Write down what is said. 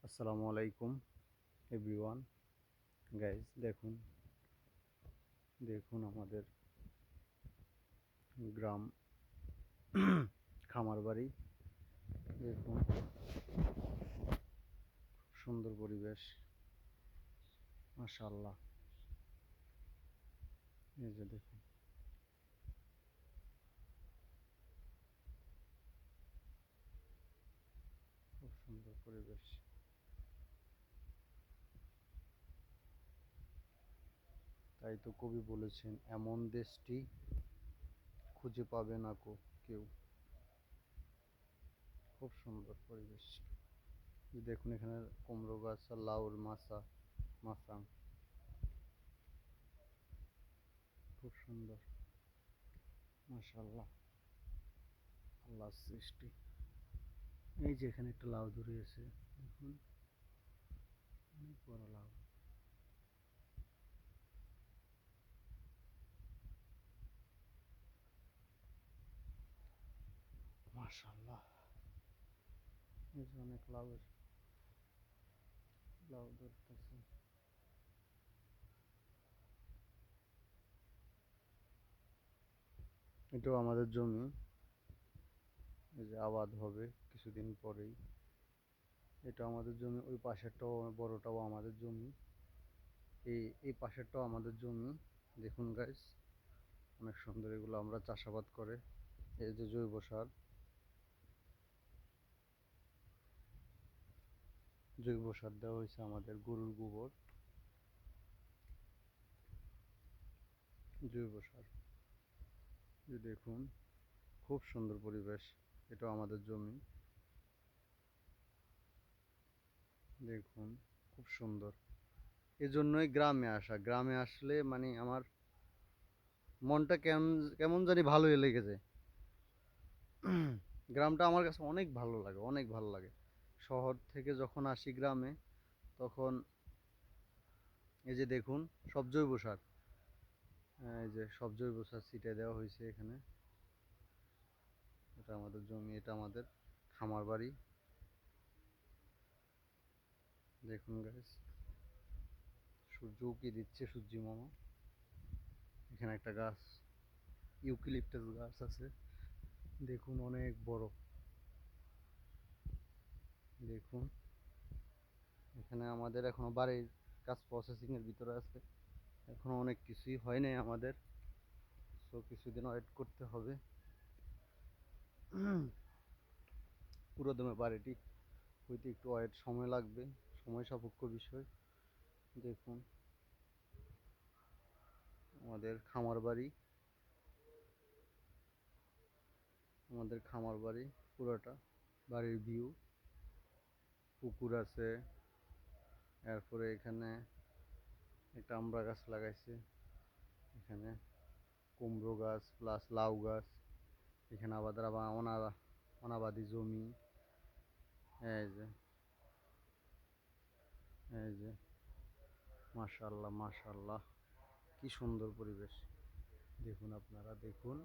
আসসালামু আলাইকুম everyone. Guys দেখুন দেখুন আমাদের গ্রাম খামার বাড়ি। দেখুন সুন্দর পরিবেশ, মাশাআল্লাহ। এই যে দেখুন খুব সুন্দর পরিবেশ। তাই তো কবি বলেছেন, এমন দেশটি খুঁজে পাবে না কেউ। খুব সুন্দর পরিবেশ। এই দেখুন এখানে কুমড়ো গাছ আর লাউর মাচাং খুব সুন্দর, মাশাআল্লাহ, আল্লাহর সৃষ্টি। এই যে এখানে একটা লাউ ধরে আছে, দেখুন অনেক বড় লাউ। মাশাআল্লাহ, এই যে অনেক লাউ ধরতেছে। এটাও আমাদের জমি, এই যে আবাদ হবে কিছুদিন পরেই। এটা আমাদের জমি, ওই পাশেরটাও বড়টাও আমাদের জমি, এই পাশেরটাও আমাদের জমি। দেখুন গাইস, অনেক সুন্দর, এগুলো আমরা চাষাবাদ করে। এই যে জৈব সার দেওয়া হয়েছে, আমাদের গরুর গোবর, জৈব সার। যে দেখুন খুব সুন্দর পরিবেশ, এটাও আমাদের জমি। দেখুন খুব সুন্দর। এজন্যই গ্রামে আসা, গ্রামে আসলে মানে আমার মনটা কেমন কেমন জানি ভালোই লেগেছে। গ্রামটা আমার কাছে অনেক ভালো লাগে, অনেক ভালো লাগে। শহর থেকে যখন আসি গ্রামে, তখন এই যে দেখুন সব জৈব সার, এই যে সব জৈব সার ছিটিয়ে দেওয়া হয়েছে এখানে। এটা আমাদের জমি, এটা আমাদের খামার বাড়ি। দেখুন গাইস, সূর্য উকি দিচ্ছে, সূর্যি মামা। এখানে একটা গাছ, ইউক্যালিপটাস গাছ আছে, দেখুন অনেক বড়। দেখুন এখানে আমাদের এখনো বাড়ির কাজ প্রসেসিং এর ভিতরে আছে, এখনো অনেক কিছুই হয় নাই আমাদের, সো কিছুদিন ওয়েট করতে হবে। পুরোদমে বাড়িটি হইতে একটু ওয়েট সময় লাগবে, সময় সাপেক্ষ বিষয়। দেখুন আমাদের খামার বাড়ি, আমাদের খামার বাড়ি পুরোটা, বাড়ির ভিউ। পুকুর আছে, এরপরে এখানে একটা আমড়া গাছ লাগাইছে, এখানে কুমড়ো গাছ প্লাস লাউ গাছ। এখানে আবার অনাবাদি জমি। এই যে এই যে মাশাআল্লাহ, মাশাআল্লাহ, কি সুন্দর পরিবেশ। দেখুন আপনারা দেখুন।